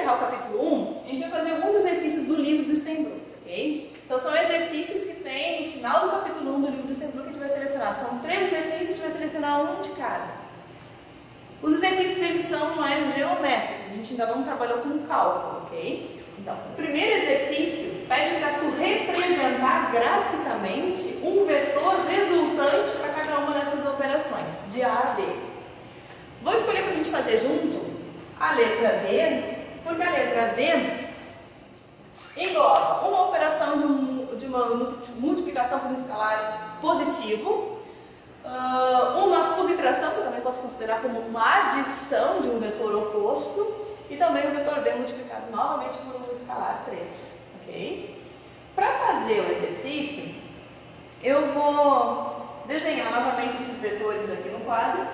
encerrar o capítulo 1, a gente vai fazer alguns exercícios do livro do Steinbrück, ok? Então são exercícios que tem no final do capítulo 1 do livro do Steinbrück que a gente vai selecionar. São 3 exercícios, a gente vai selecionar um de cada. Os exercícios eles são mais geométricos, a gente ainda não trabalhou com cálculo, ok? Então, o primeiro exercício pede para tu representar graficamente um vetor resultante para cada uma dessas operações, de A a D. Vou escolher para a gente fazer junto a letra D, porque a letra D engloba uma operação de uma multiplicação com um escalar positivo, uma subtração, que eu também posso considerar como uma adição de um vetor oposto, e também o vetor B multiplicado novamente por um escalar 3, ok? Para fazer o exercício, eu vou desenhar novamente esses vetores aqui no quadro.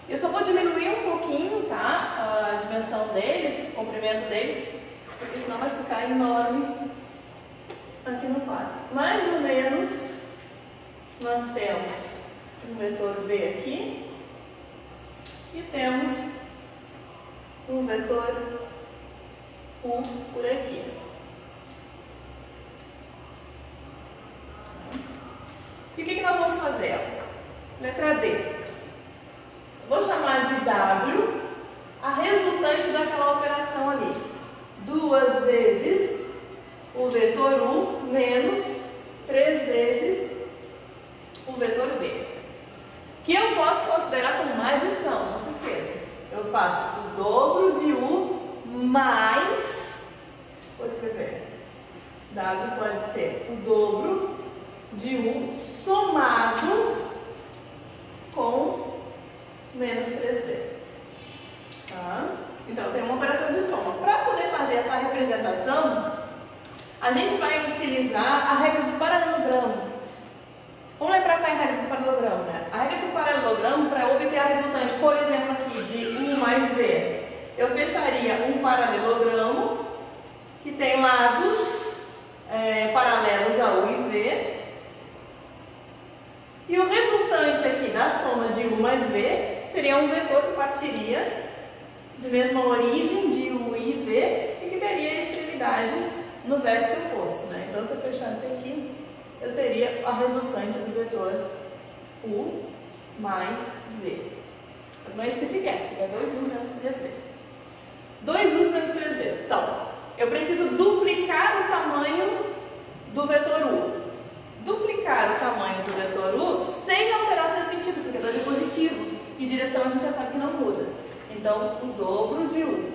Eu só vou diminuir um pouquinho, tá? A dimensão deles, o comprimento deles, porque senão vai ficar enorme aqui no quadro. Mais ou menos, nós temos um vetor V aqui e temos um vetor U por aqui. E o que nós vamos fazer? Letra D. Vou chamar de W a resultante daquela operação ali. 2 vezes o vetor U menos 3 vezes o vetor V. Que eu posso considerar como uma adição, não se esqueça. Eu faço o dobro de U mais, vou escrever, W pode ser o dobro de U somado com menos 3V. Tá? Então, tem uma operação de soma. Para poder fazer essa representação, a gente vai utilizar a regra do paralelogramo. Vamos lembrar qual é a regra do paralelogramo, né? A regra do paralelogramo, para obter a resultante, por exemplo, aqui de U mais V, eu fecharia um paralelogramo que tem lados paralelos a U e V. E o resultante aqui da soma de U mais V seria um vetor que partiria de mesma origem de U e V e que teria a extremidade no vértice oposto, né? Então, se eu fechasse aqui, eu teria a resultante do vetor U mais V. Só que não é isso que se quer 2U menos 3V. 2U menos 3V. Então, eu preciso duplicar o tamanho do vetor U. Duplicar o tamanho do vetor U sem alterar seu sentido, porque o vetor é positivo. E direção a gente já sabe que não muda. Então, o dobro de U.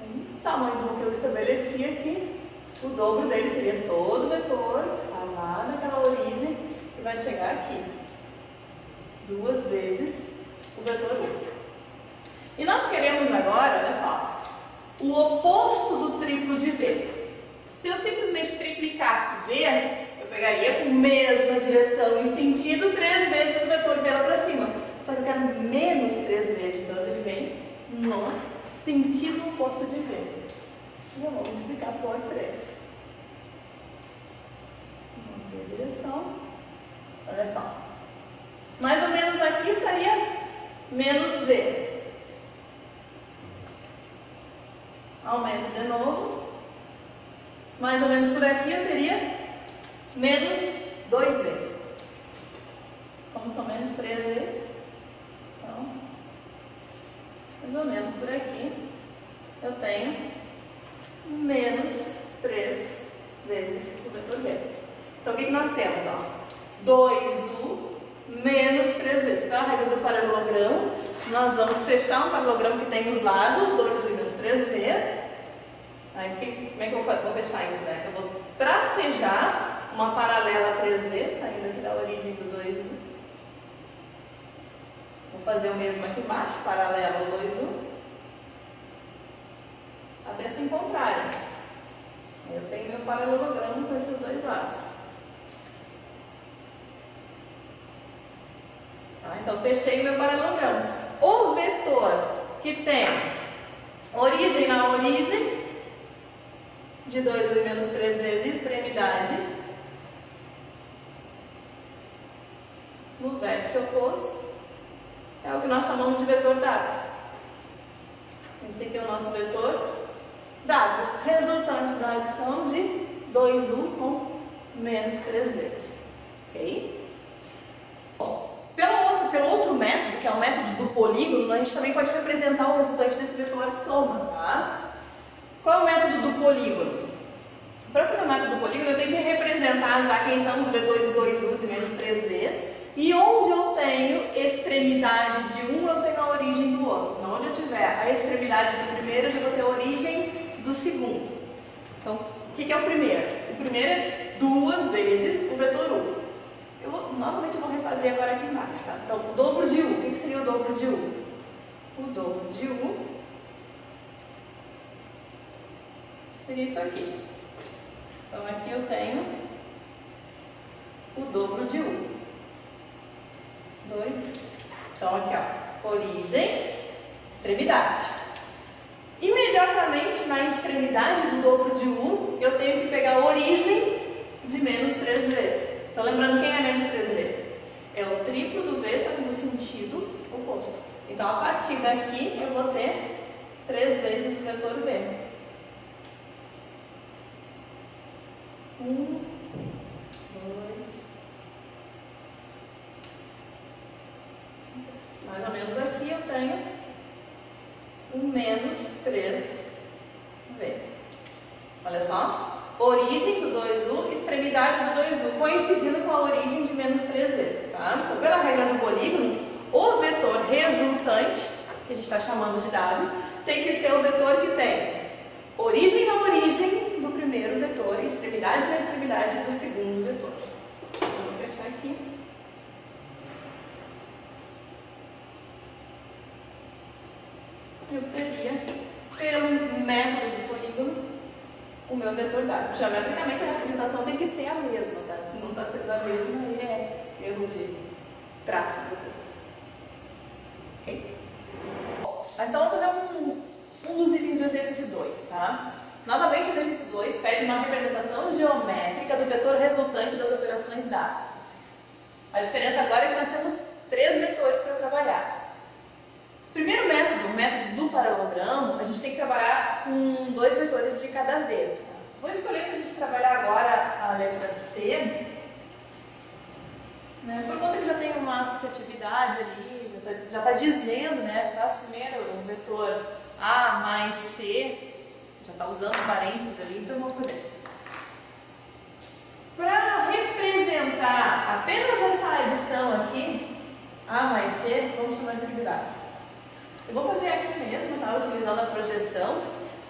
O tamanho do U que eu estabeleci aqui, o dobro dele seria todo o vetor, que está lá naquela origem, e vai chegar aqui. 2 vezes o vetor U. E nós queremos agora, olha só, o oposto do triplo de V. Se eu simplesmente triplicasse V, eu pegaria com mesma direção e sentido 3 vezes o vetor V lá para cima. Só que eu quero menos 3 vezes, então ele vem no sentido oposto de V. E eu vou multiplicar por 3. Vamos ver a direção. Olha só. Mais ou menos aqui estaria menos V. Aumento de novo. Mais ou menos por aqui eu teria menos 2 vezes. Como são menos 3 vezes, então, mais ou menos por aqui eu tenho menos 3 vezes o vetor V. Então, o que nós temos? 2U menos 3 vezes. Pela regra do paralelogramo, nós vamos fechar um paralelogramo que tem os lados 2U menos 3V. Aí, como é que eu vou fechar isso, né? Eu vou tracejar uma paralela 3V, saindo aqui da origem do 2U. Vou fazer o mesmo aqui embaixo, paralelo ao 2U. Até se encontrarem. Eu tenho meu paralelogramo com esses dois lados. Tá? Então, fechei meu paralelogramo. O vetor que tem origem na origem, de 2U menos 3 vezes extremidade no vértice oposto, é o que nós chamamos de vetor W. Esse aqui é o nosso vetor W, resultante da adição de 2U com menos 3V. Ok? Bom, pelo outro método, que é o método do polígono, a gente também pode representar o resultante desse vetor soma, tá? Qual é o método do polígono? Para fazer o método do polígono, eu tenho que representar já quem são os vetores 2U e menos 3V. E onde eu tenho extremidade de um, eu tenho a origem do outro. Então, onde eu tiver a extremidade do primeiro, eu já vou ter a origem do segundo. Então, o que é o primeiro? O primeiro é 2 vezes o vetor U. Novamente eu vou refazer agora aqui embaixo, tá? Então, o dobro de U. O que seria o dobro de U? O dobro de U seria isso aqui. Então, aqui eu tenho o dobro de U. 2 vezes. Então, aqui, ó, origem, extremidade. Imediatamente na extremidade do dobro de U, eu tenho que pegar a origem de menos 3V. Então, lembrando quem é menos 3V? É o triplo do V, só que no sentido oposto. Então, a partir daqui, eu vou ter 3 vezes o vetor V. 1, 2. Mais ou menos aqui eu tenho um menos 3V. Olha só. Origem do 2U, extremidade do 2U, coincidindo com a origem de menos 3 vezes, tá? Então, pela regra do polígono, o vetor resultante, que a gente está chamando de W, tem que ser o vetor que tem origem na origem do primeiro vetor, extremidade na extremidade do segundo vetor. Então, vou fechar aqui. Eu teria, pelo método do polígono, o meu vetor W. Geometricamente, a representação tem que ser a mesma, tá? Se não está sendo a mesma, aí é erro de traço, professor. Ok? Então, vamos fazer um dos itens do exercício 2, tá? Novamente, o exercício 2 pede uma representação geométrica do vetor resultante das operações dadas. A diferença agora é que nós temos 3 vetores para trabalhar. Primeiro método, o método do paralelogramo, a gente tem que trabalhar com 2 vetores de cada vez. Tá? Vou escolher para a gente trabalhar agora a letra C, né, por conta que já tem uma associatividade ali, já está dizendo, né, faz primeiro o vetor A mais C, já está usando parênteses ali, então vamos fazer. Para representar apenas essa adição aqui, A mais C, vamos chamar isso aqui de W. Eu vou fazer aqui mesmo, tá? Utilizando a projeção,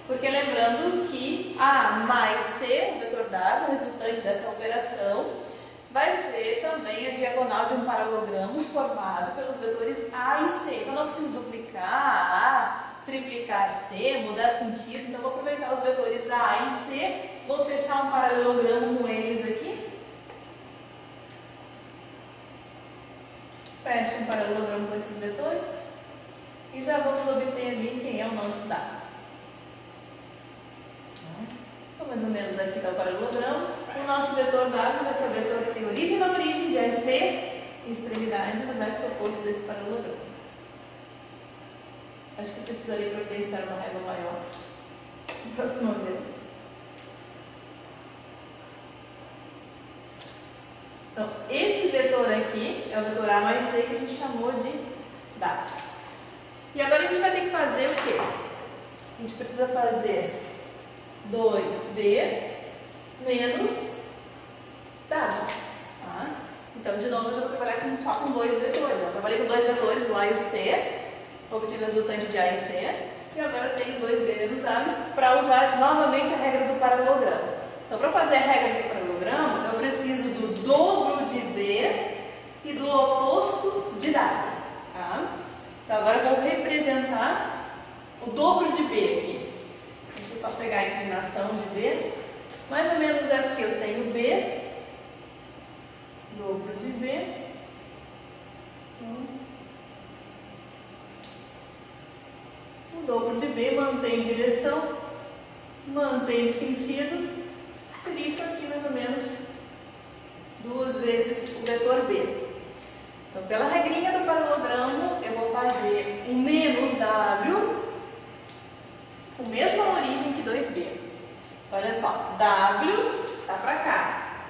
porque lembrando que A mais C, o vetor W, resultante dessa operação, vai ser também a diagonal de um paralelogramo formado pelos vetores A e C. Então, não preciso duplicar A, triplicar C, mudar sentido. Então, vou aproveitar os vetores A e C, vou fechar um paralelogramo com eles aqui. Fecho um paralelogramo com esses vetores. E já vamos obter ali quem é o nosso W. Então, mais ou menos aqui está o paralelogramo. O nosso vetor W vai ser o vetor que tem origem na origem, de AC, e extremidade no verso oposto desse paralelogramo. Acho que precisaria providenciar uma régua maior na próxima vez. Então, esse vetor aqui é o vetor A mais C que a gente chamou de W. E agora a gente vai ter que fazer o quê? A gente precisa fazer 2B menos W. Tá? Então, de novo, eu já vou trabalhar só com 2 vetores. Eu trabalhei com 2 vetores, o A e o C. Obtive o resultante de A e C. E agora eu tenho 2B menos W para usar novamente a regra do paralelogramo. Então, para fazer a regra do paralelogramo, eu preciso do dobro de B e do oposto de W. Tá? Então, agora eu vou representar o dobro de B aqui. Deixa eu só pegar a inclinação de B. Mais ou menos aqui eu tenho B, dobro de B. O dobro de B mantém direção, mantém sentido. Seria isso aqui mais ou menos 2 vezes o vetor B. Então, pela regrinha do paralelogramo, eu vou fazer um menos W com a mesma origem que 2C. Então, olha só, W está para cá,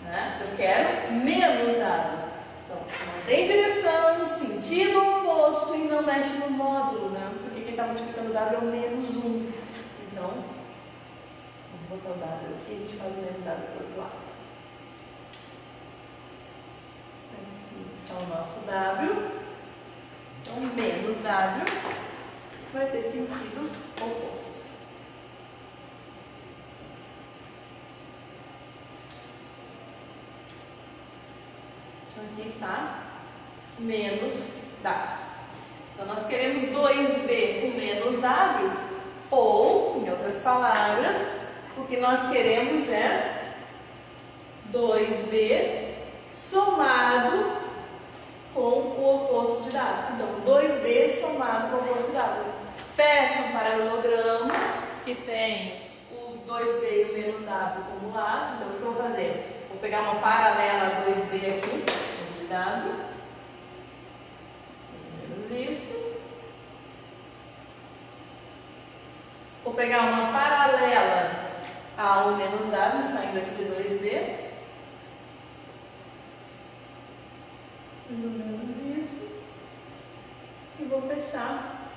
né? Eu quero menos W. Então, mantém direção, sentido oposto e não mexe no módulo, né? Porque quem está multiplicando W é o menos 1. Então, vamos botar o W aqui, a gente faz o menos W para o outro lado. Então, o nosso W, então menos W, vai ter sentido oposto. Aqui está menos W. Então, nós queremos 2B com menos W, ou, em outras palavras, o que nós queremos é 2B somado com o oposto de W. Então, 2B somado com o oposto de W. Fecha um paralelogramo que tem o 2B e o menos W como lados. Então, o que eu vou fazer? Vou pegar uma paralela a 2B aqui, de W. Mais ou menos isso. Vou pegar uma paralela a 1 menos W, saindo aqui de 2B. Mais ou menos isso. E vou fechar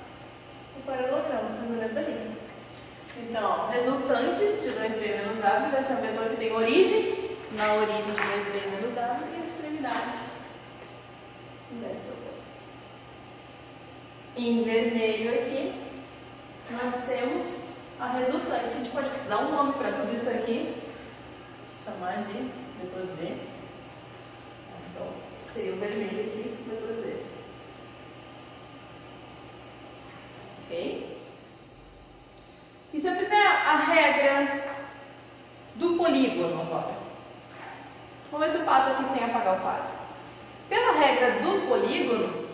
o paralelogramo, mais ou menos ali. Então, resultante de 2B menos W vai ser um vetor que tem origem na origem de 2B menos W e a extremidade em vértice oposto. Em vermelho aqui, nós temos a resultante. A gente pode dar um nome para tudo isso aqui, chamar de vetor Z. Então, seria o vermelho aqui, vetor Z. Ok? E se eu fizer a regra do polígono agora? Vamos ver se eu passo aqui sem apagar o quadro. Pela regra do polígono,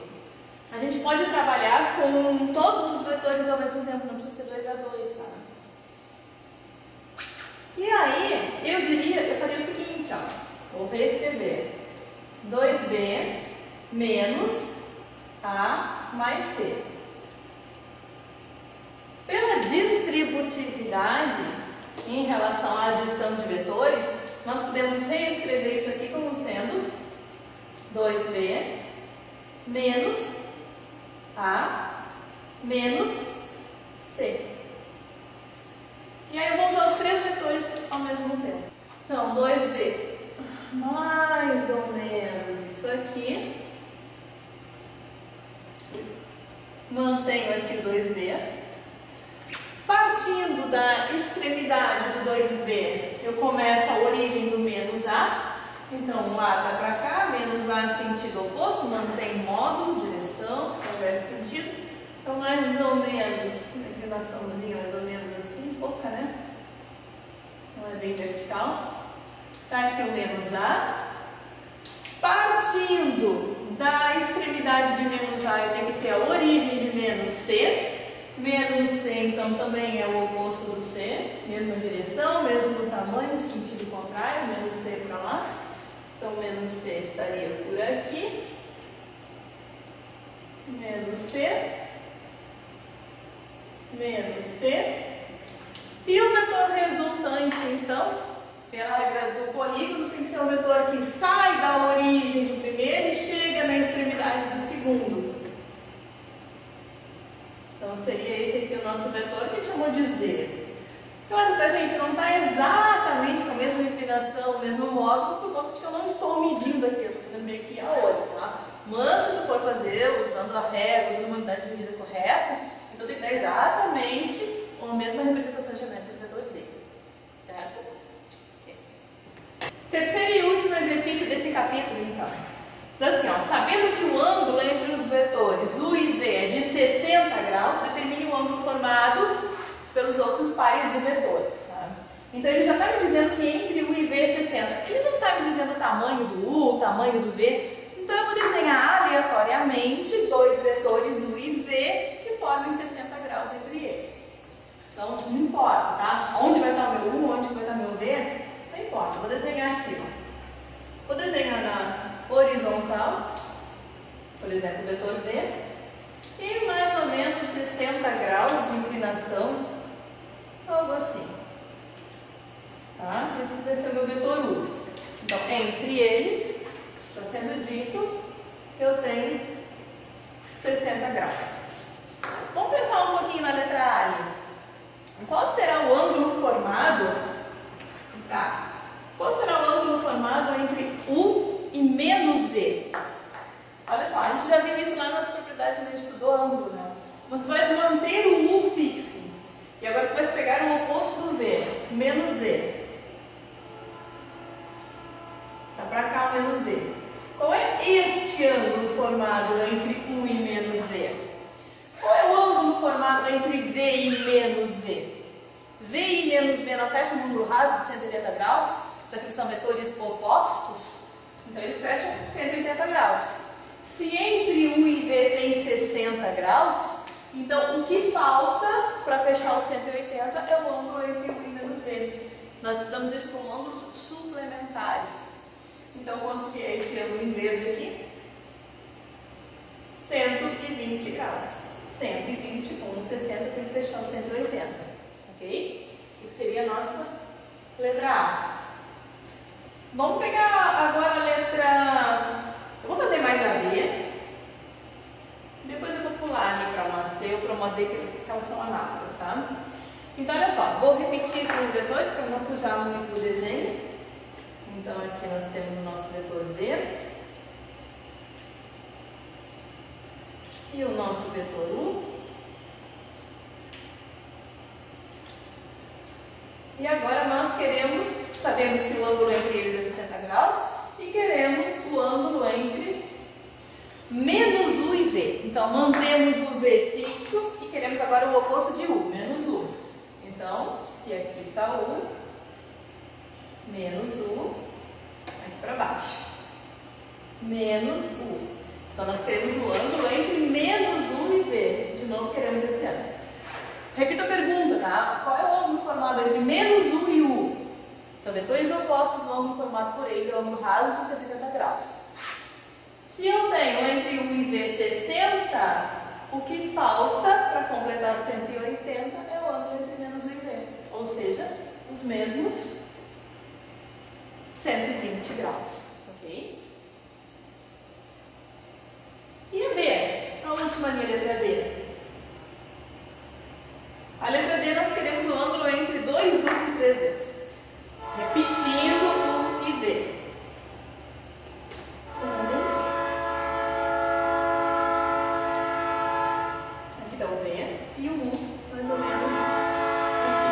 a gente pode trabalhar com todos os vetores ao mesmo tempo, não precisa ser 2 a 2, tá? E aí, eu faria o seguinte, ó. Vou reescrever 2B menos A mais C. Pela distributividade em relação à adição de vetores, nós podemos reescrever isso aqui como sendo 2B menos A menos C. E aí eu vou usar os três vetores ao mesmo tempo. Então, 2B mais ou menos isso aqui. Mantenho aqui 2B. Partindo da extremidade do 2B, eu começo a origem do menos A. Então, o A está para cá, menos A sentido oposto, mantém módulo, direção, se houver sentido. Então, mais ou menos, uma inclinaçãozinha mais ou menos assim, pouca, né? Não é bem vertical. Está aqui o menos A. Partindo da extremidade de menos A, eu tenho que ter a origem de menos C. Menos C, então, também é o oposto do C, mesma direção, mesmo tamanho, sentido contrário, menos C para lá. Então, menos C estaria por aqui. Menos C. Menos C. E o vetor resultante, então, pela regra do polígono, tem que ser um vetor que sai da origem do primeiro e chega na extremidade do segundo. Então, seria esse aqui o nosso vetor que a gente chamou de Z. Claro que a gente não está exatamente com a mesma inclinação, o mesmo módulo, por conta de que eu não estou medindo aqui, eu estou fazendo meio que a olho, tá? Mas se tu for fazer usando a régua, usando uma unidade de medida correta, então tem que dar exatamente a mesma representação geométrica do vetor Z. Certo? Terceiro e último exercício desse capítulo, então. Diz assim, ó, sabendo que o ângulo entre os vetores U e V é de 60 graus, determine o ângulo formado pelos outros pares de vetores. Tá? Então, ele já está me dizendo que entre U e V é 60. Ele não está me dizendo o tamanho do U, o tamanho do V. Então, eu vou desenhar aleatoriamente dois vetores U e V que formem 60 graus entre eles. Então, não importa, tá? Onde vai estar o meu U, onde vai estar o meu V, não importa. Vou desenhar aqui, ó. Vou desenhar na horizontal, por exemplo, o vetor V, e mais ou menos 60 graus de inclinação, algo assim. esse vai ser o meu vetor U. Então, entre eles, está sendo dito que eu tenho 60 graus. Vamos pensar um pouquinho na letra A ali. Qual será o ângulo formado? Tá. Qual será o ângulo formado entre U e menos V? Olha só, a gente já viu isso lá nas propriedades quando a gente estudou ângulo, né? Mas tu vais manter o U fixo. E agora tu vais pegar o oposto do V, menos V. Tá pra cá o menos V. Qual é este ângulo formado entre U e menos V? Qual é o ângulo formado entre V e menos V? V e menos V não fecham um ângulo raso de 180 graus, já que eles são vetores opostos, então eles fecham 180 graus. Se entre U e V tem 60 graus, então o que falta para fechar os 180 é o ângulo entre U e menos V. Nós estudamos isso como ângulos suplementares. Então quanto que é esse ângulo em verde aqui? 120 graus. 120 com 60 tem que fechar os 180. Ok? Essa seria a nossa letra A. Vamos pegar agora a letra... Eu vou fazer mais a B. Depois eu vou pular ali para uma C ou para uma D, que elas são análogas, tá? Então, olha só. Vou repetir aqui os vetores para não sujar muito o desenho. Então, aqui nós temos o nosso vetor B. E o nosso vetor U. E agora nós sabemos que o ângulo entre eles é 60 graus e queremos o ângulo entre menos U e V. Então, mantemos o V fixo e queremos agora o oposto de U, menos U. Então, se aqui está U, menos U, aqui para baixo, menos U. Então, nós queremos o ângulo entre menos U e V. De novo, queremos esse ângulo. Repito a pergunta, tá? Qual é o ângulo formado entre menos U e U? São vetores opostos, o ângulo formado por eles é o ângulo raso de 180 graus. Se eu tenho entre U e V 60, o que falta para completar 180 é o ângulo entre menos U e V. Ou seja, os mesmos 120 graus. Ok? E a D? A última linha, letra D. A letra D nós queremos o ângulo entre 2 U's e 3 V's. Repetindo U e V. Aqui está o V e o U, mais ou menos aqui.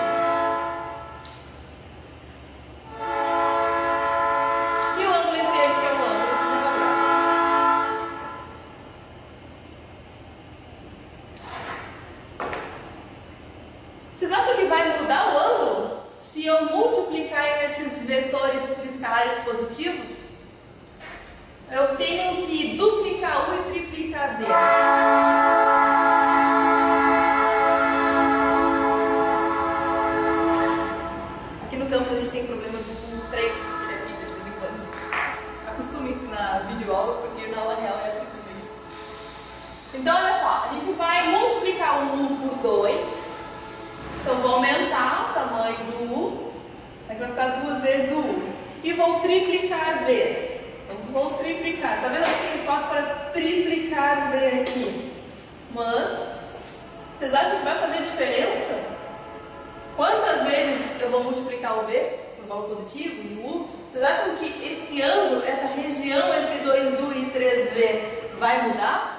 E o ângulo entre eles, que é o ângulo de 60 graus. Vocês acham que vai mudar o ângulo se eu multiplicar esses vetores por escalares positivos? Eu tenho que duplicar U e triplicar V. Aqui no campus a gente tem problema do trem, que ele aplica de vez em quando. Acostume-se na videoaula, porque na aula real é assim também. Então, olha só, a gente vai multiplicar o U por 2. Então, vou aumentar o tamanho do U, aqui vai ficar 2 vezes o U. E vou triplicar V. Então, vou triplicar. Tá vendo que tem espaço para triplicar V aqui? Mas, vocês acham que vai fazer diferença? Quantas vezes eu vou multiplicar o V, por valor positivo, e o U? Vocês acham que esse ângulo, essa região entre 2U e 3V vai mudar?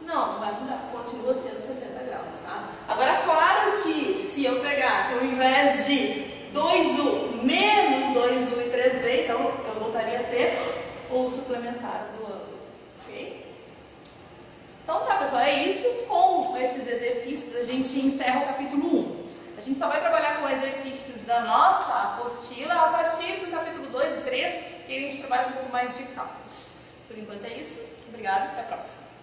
Não, não vai mudar. Continua sendo 60 graus, tá? Agora, claro que se eu pegasse, ao invés de 2U menos 2U e 3V, então eu voltaria a ter o suplementar do ângulo, ok? Então tá, pessoal, é isso. Com esses exercícios a gente encerra o capítulo 1. A gente só vai trabalhar com exercícios da nossa apostila a partir do capítulo 2 e 3, que a gente trabalha um pouco mais de cálculos. Por enquanto é isso. Obrigada, até a próxima.